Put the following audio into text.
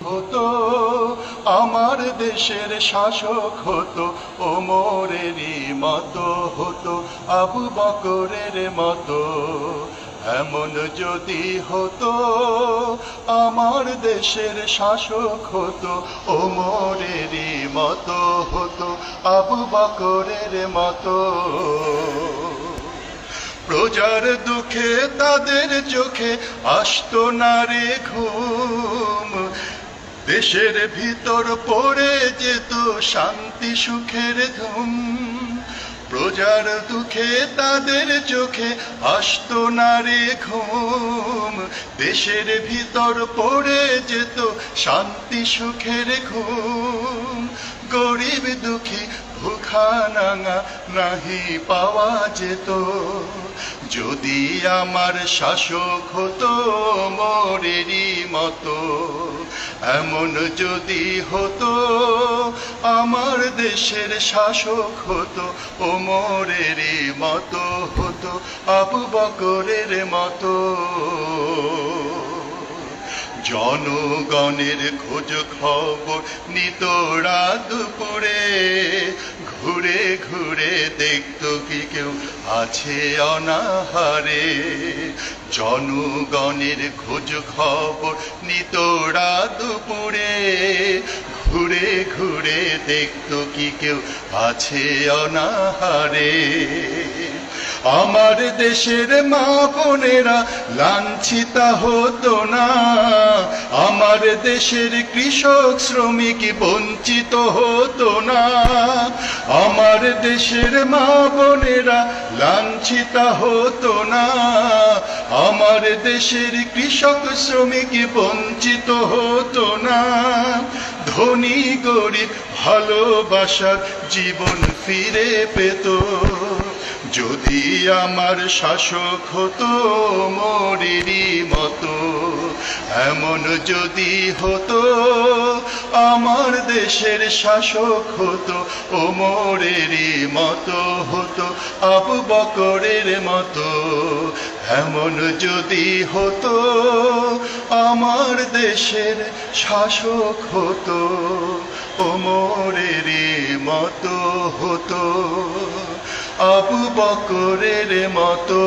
হতো, আমার দেশের শাসক হতো, ওমরেরই মতো হতো, আবু বকরের মতো। এমন যদি হতো, আমার দেশের শাসক হতো, ওমরেরই মতো হতো, আবু বকরের মতো। প্রজার দুঃখে তাদের চোখে আসতো না রে ঘুম, দেশের ভিতর পড়ে যেত শান্তি সুখের ধুম। প্রজার দুঃখে তাদের চোখে আসতো না রে ঘুম, দেশের ভিতর পড়ে যেত শান্তি সুখের ঘুম। গরিব দুঃখী ভুখা নাঙা নাহি পাওয়া যেত, যদি আমার শাসক হতো ওমরেরই মতো। এমন যদি হতো, আমার দেশের শাসক হতো, ওমরেরই মতো হতো, আবু বকরের মতো। জনগণের খোঁজ খবর নিত রাত দুপুরে, ঘুরে ঘুরে দেখতো কি কেউ আছে অনাহারে। জনগণের খোঁজ খবর নিত রাত দুপুরে, ঘুরে ঘুরে দেখতো কি কেউ আছে অনাহারে। আমার দেশের মা বোনেরা লাঞ্ছিত হতো না, আমার দেশের কৃষক শ্রমিক বঞ্চিত হতো না। আমার দেশের মা বোনেরা লাঞ্ছিত হতো না, আমার দেশের কৃষক শ্রমিক বঞ্চিত হতো না। ধনী গরিব ভালোবাসার জীবন ফিরে পেত, যদি আমার শাসক হতো ওমরেরই মতো। এমন যদি হতো, আমার দেশের শাসক হতো, ওমরেরই মতো হতো, আবু বকরের মতো। এমন যদি হতো, আমার দেশের শাসক হতো, ওমরেরই মতো হতো, আবু বকরের মতো।